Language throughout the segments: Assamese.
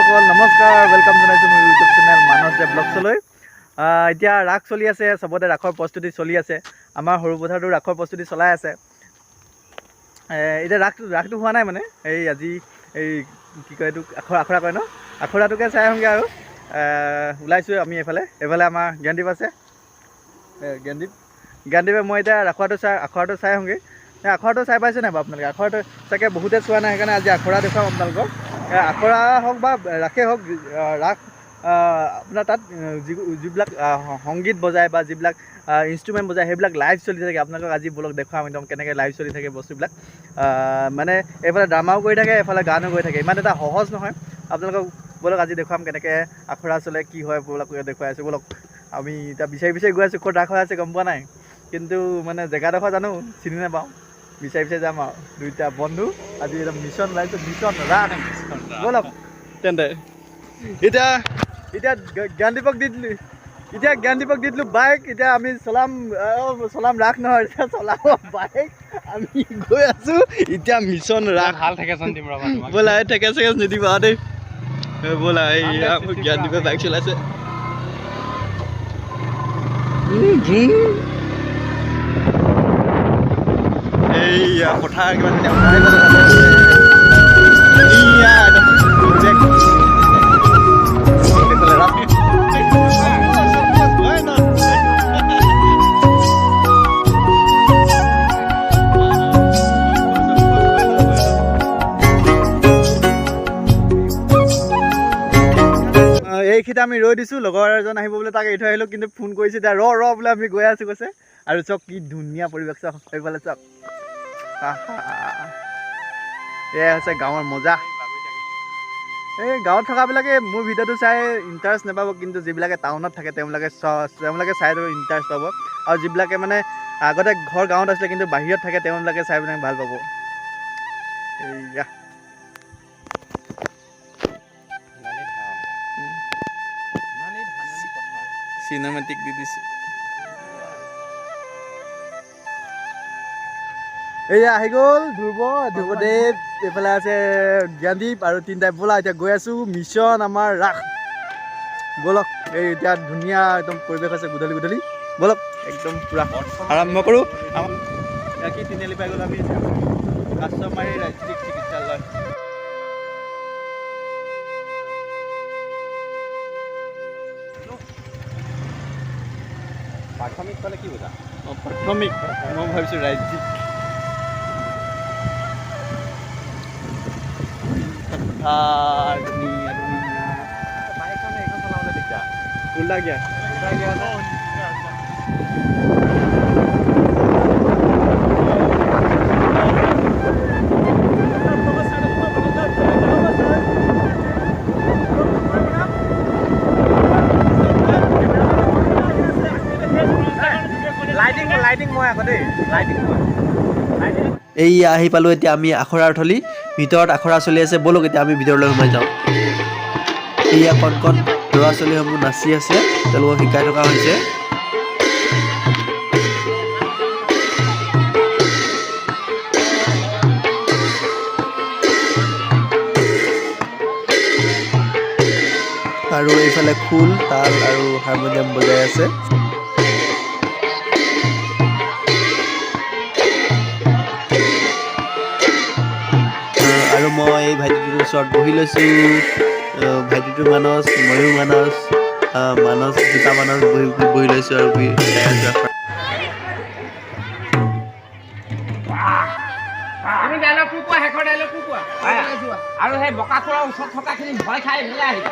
বন্ধুসকল নমস্কাৰ ওয়েলকাম জনাইছোঁ মোৰ ইউটিউব চেনেল মানস ব্লগছলৈ। এতিয়া ৰাস চলি আছে, চবতে ৰাসৰ প্ৰস্তুতি চলি আছে। আমাৰ সৰু পথাৰতো ৰাসৰ প্ৰস্তুতি চলাই আছে। এতিয়া ৰাসটো হোৱা নাই মানে আজি কি কয় এইটো আখৰা কয় ন, আখৰাটোকে চাই আহোঁগৈ আৰু ওলাইছোঁ আমি এইফালে আমাৰ জ্ঞানদীপ আছে। জ্ঞানদীপে মই এতিয়া আখৰাটো চাই আহোঁগৈ। আখৰাটো চাই পাইছে নাই বাৰু আপোনালোকে? আখৰাটো চাগে বহুতে চোৱা নাই, সেইকাৰণে আজি আখৰা দেখুৱাম আপোনালোকক। আখৰা হওক বা ৰাসেই হওক, ৰাস আপোনাৰ তাত যিবিলাক সংগীত বজায় বা যিবিলাক ইনষ্ট্ৰুমেণ্ট বজায় সেইবিলাক লাইভ চলি থাকে। আপোনালোকক আজি বলক দেখুৱাম একদম কেনেকৈ লাইভ চলি থাকে বস্তুবিলাক। মানে এইফালে ড্ৰামাও কৰি থাকে, এইফালে গানো কৰি থাকে। ইমান এটা সহজ নহয়। আপোনালোকক বলক আজি দেখুৱাম কেনেকৈ আখৰা চলে, কি হয় বলক দেখুৱাই আছোঁ বলক। আমি এতিয়া বিচাৰি গৈ আছোঁ ক'ত ৰাস হৈ আছে গম পোৱা নাই, কিন্তু মানে জেগাডোখৰ জানো, চিনি নাপাওঁ। বিচাৰি যাম আৰু দুইটা বন্ধু আজি একদম মিছন ওলাইছোঁ, মিছন ৰাস বলক তেন্তে। এতিয়া জ্ঞানদীপক দি দিলোঁ বাইক। এতিয়া আমি চলাম ৰাস নহয়, এতিয়া চলাব বাইক। আমি গৈ আছোঁ এতিয়া মিছন ৰাস। ভাল থাকে ব'লা এই ঠেকেচ নিদিবা দেই। ব'লা জ্ঞানদীপে বাইক চলাইছে। এইয়া পথাৰ কিমান এইখিনিতে আমি ৰৈ দিছোঁ, লগৰ এজন আহিব বোলে, তাক এৰি থৈ আহিলোঁ। কিন্তু ফোন কৰিছে এতিয়া ৰ বোলে আমি গৈ আছোঁ কৈছে। আৰু চাওক কি ধুনীয়া পৰিৱেশ, চাওক এইফালে চাওক। এয়াই হৈছে গাঁৱৰ মজা। এই গাঁৱত থকাবিলাকে মোৰ ভিডিঅ'টো চাই ইণ্টাৰেষ্ট নাপাব, কিন্তু যিবিলাকে টাউনত থাকে তেওঁলোকে চাই ইণ্টাৰেষ্ট পাব। আৰু যিবিলাকে মানে আগতে ঘৰ গাঁৱত আছিলে কিন্তু বাহিৰত থাকে তেওঁলোকে চাই পিনে ভাল পাব। এইয়া চিনেমেটিক দি দিছে। এয়া আহি গ'ল ধ্ৰুৱদেৱ, এইফালে আছে জ্ঞানদীপ আৰু তিনিটাই। ব'লা এতিয়া গৈ আছোঁ মিছন আমাৰ ৰাস। ব'লক এই এতিয়া ধুনীয়া একদম পৰিৱেশ আছে, গধূলি ব'লক একদম পূৰা আৰম্ভ কৰোঁ। কি তিনিআলি পাই গ'লোঁ আমি কাছমাৰী ৰাজ্যিক চিকিৎসালয়। প্ৰাথমিক ক'লে কি বুজা? প্ৰাথমিক, মই ভাবিছোঁ ৰাজ্যিক। ধুনীয়া বাইকখন এইখন চলাবলৈ দিগদাৰ। উল্টা গিয়া এইয়া আহি পালোঁ এতিয়া আমি আখৰাৰ থলী। ভিতৰত আখৰা চলি আছে, ব'লক এতিয়া আমি ভিতৰলৈ সোমাই যাওঁ। এয়া কণ ল'ৰা ছোৱালীসমূহ নাচি আছে, তেওঁলোকক শিকাই থকা হৈছে। আৰু এইফালে খোল, তাল আৰু হাৰমনিয়াম বজাই আছে। আৰু মই এই ভাইটিটোৰ ওচৰত বহি লৈছোঁ। ভাইটিটো মানস, ময়ো মানস, দুটা মানস বহি লৈছোঁ আৰু চাই আছোঁ। আৰু সেই বকাসুৰৰ ওচৰত থকাখিনি ভয় খাই মিলাই আহিবা।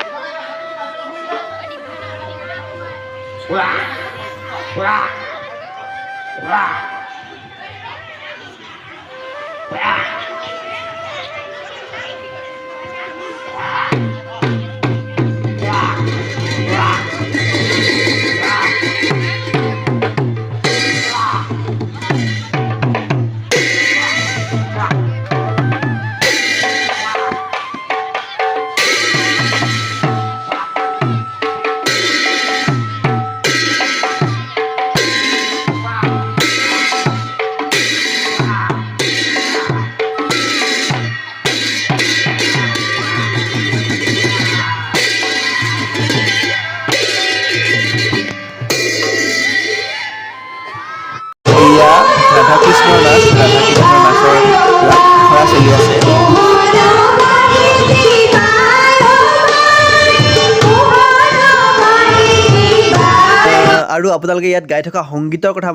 আৰু আপোনালোকে ইয়াত গাই থকা সংগীতৰ কথা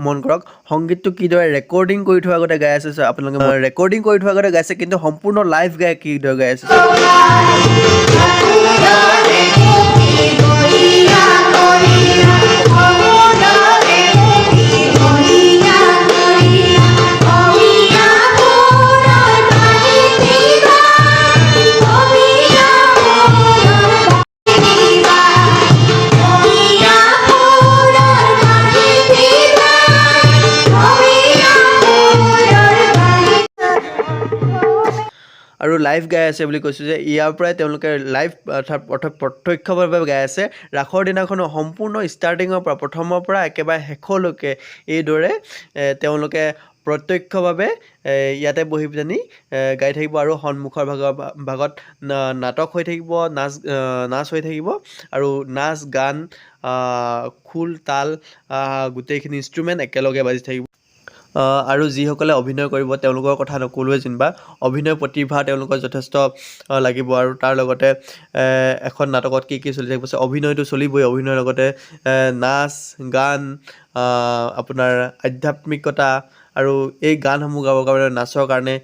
মন কৰক সংগীতটো কিদৰে ৰেকৰ্ডিং কৰি থোৱাৰ আগতে গাই আছে আপোনালোকে ৰেকৰ্ডিং কৰি থোৱাৰ আগতে গাইছে কিন্তু সম্পূৰ্ণ লাইভ গাই কিদৰে গাই আছে আৰু লাইভ গাই আছে বুলি কৈছোঁ যে ইয়াৰ পৰাই তেওঁলোকে লাইভ অৰ্থাৎ প্ৰত্যক্ষভাৱে গাই আছে ৰাসৰ দিনাখন সম্পূৰ্ণ ষ্টাৰ্টিঙৰ পৰা প্ৰথমৰ পৰা একেবাৰে শেষলৈকে এইদৰে তেওঁলোকে প্ৰত্যক্ষভাৱে ইয়াতে বহি পিনি গাই থাকিব আৰু সন্মুখৰ ভাগত নাটক হৈ থাকিব নাচ হৈ থাকিব আৰু নাচ গান খোল তাল গোটেইখিনি ইনষ্ট্ৰুমেণ্ট একেলগে বাজি থাকিব আৰু যিসকলে অভিনয় কৰিব তেওঁলোকৰ কথা নকলোৱে যেনিবা অভিনয় প্ৰতিভা তেওঁলোকৰ যথেষ্ট লাগিব আৰু তাৰ লগতে এখন নাটকত কি চলি থাকিব অভিনয়টো চলিবই অভিনয়ৰ লগতে নাচ গান আপোনাৰ আধ্যাত্মিকতা আৰু এই গানসমূহ গাবৰ কাৰণে নাচৰ কাৰণে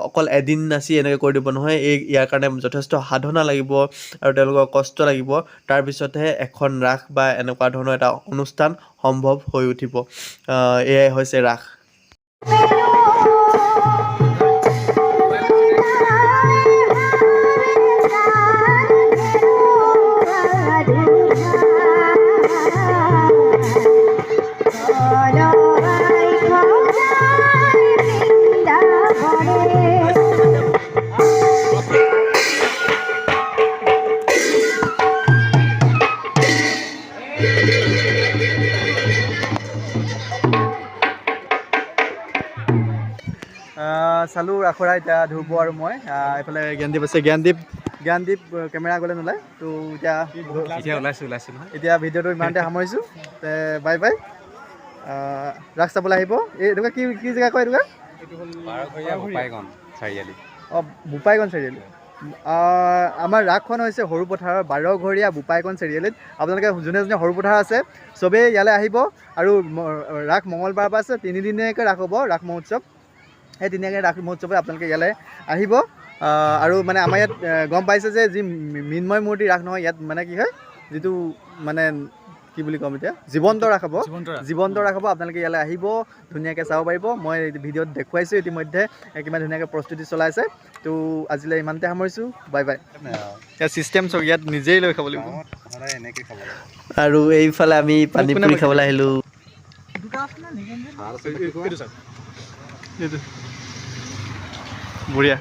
অকল এদিন নাচি এনেকৈ কৰি দিব নহয় ইয়াৰ কাৰণে যথেষ্ট সাধনা লাগিব আৰু তেওঁলোকৰ কষ্ট লাগিব তাৰপিছতহে এখন ৰাস বা এনেকুৱা ধৰণৰ এটা অনুষ্ঠান সম্ভৱ হৈ উঠিব এয়াই হৈছে ৰাস চালোঁ আখৰা এতিয়া ধ্ৰুৱ আৰু মই এইফালে জ্ঞানদীপ আছে জ্ঞানদীপ কেমেৰা গ'লে নোলায় তো এতিয়া ওলাইছোঁ এতিয়া ভিডিঅ'টো ইমানতে সামৰিছোঁ বাই বাই ৰাস চাবলৈ আহিব এইটোকে কি জেগা কয় এইটোকে অঁ বোপাইগঞ্জ চাৰিআলি আমাৰ ৰাসখন হৈছে সৰুপথাৰৰ 12ঘৰীয়া বোপাইগঞ্জ চাৰিআলিত আপোনালোকে যোনে সৰু পথাৰ আছে চবেই ইয়ালৈ আহিব আৰু ৰাস মঙলবাৰৰ পৰা আছে 3 দিনীয়াকৈ ৰাস হ'ব ৰাস মহোৎসৱ সেই দিনীয়াকৈ ৰাস মহোৎসৱত আপোনালোকে ইয়ালৈ আহিব আৰু মানে আমাৰ ইয়াত গম পাইছে যে যি মৃন্ময় মূৰ্তি ৰাস নহয় ইয়াত মানে কি হয় যিটো মানে কি বুলি ক'ম এতিয়া জীৱন্ত ৰাস হ'ব আপোনালোকে ইয়ালৈ আহিব ধুনীয়াকৈ চাব পাৰিব মই ভিডিঅ'ত দেখুৱাইছোঁ ইতিমধ্যে কিমান ধুনীয়াকৈ প্ৰস্তুতি চলাইছে তো আজিলৈ ইমানতে সামৰিছোঁ বাই বাই ইয়াত ছিষ্টেম চাওক ইয়াত নিজেই লৈ খাব লাগিব আৰু এইফালে আমি পানী পুৰি খাবলৈ আহিলোঁ বঢ়িয়া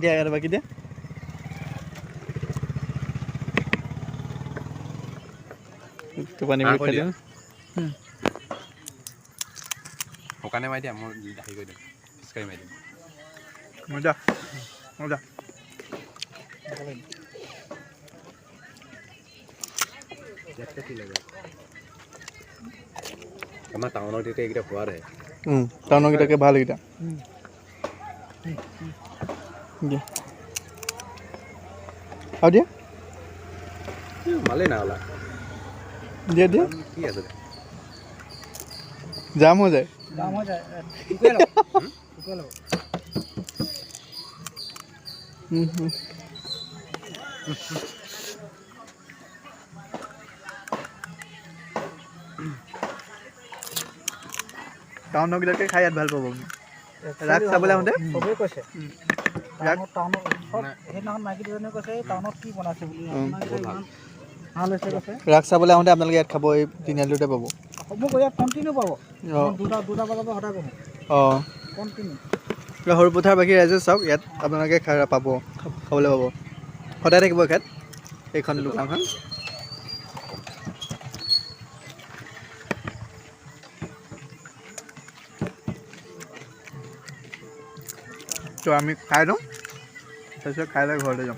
দিয়া আৰু বাকী দিয়া পানী পুৰি খাই দিওঁ শুকানে মাৰি দিয়া মই হেৰি কৰি দিম খোজকাঢ়ি মাৰি দিম মজা আমাৰ টাউনৰ তেতিয়া এইকেইটা সোৱাদ আহে টাউনৰ কেইটাকে ভাল এইকেইটা আৰু দিয়া ভালেই না ওলা দিয়া কি আছে জাম হৈ যায় টাউনৰ কেইটাকে খাই ইয়াত ভাল পাব ৰাস চাবলৈ আহোঁতে চবেই কৈছে সেইদিনাখন মাইকী দুজনীয়ে কৈছে টাউনত কি বনাইছে বুলি ভাল হৈছে কৈছে ৰাস চাবলৈ আহোঁতে আপোনালোকে ইয়াত খাব এই তিনিআলিটোতে পাব মোক ইয়াত কণ্টিনিউ পাব দুটা বজাৰ পৰা সদায় পাব কণ্টিনিউ সৰুপথাৰ বাকী ৰাইজে চাওক ইয়াত আপোনালোকে পাব খাবলৈ পাব সদায় থাকিব ইয়াত এইখন দোকানখন তো আমি খাই লওঁ তাৰপিছত খাই লৈ ঘৰলৈ যাম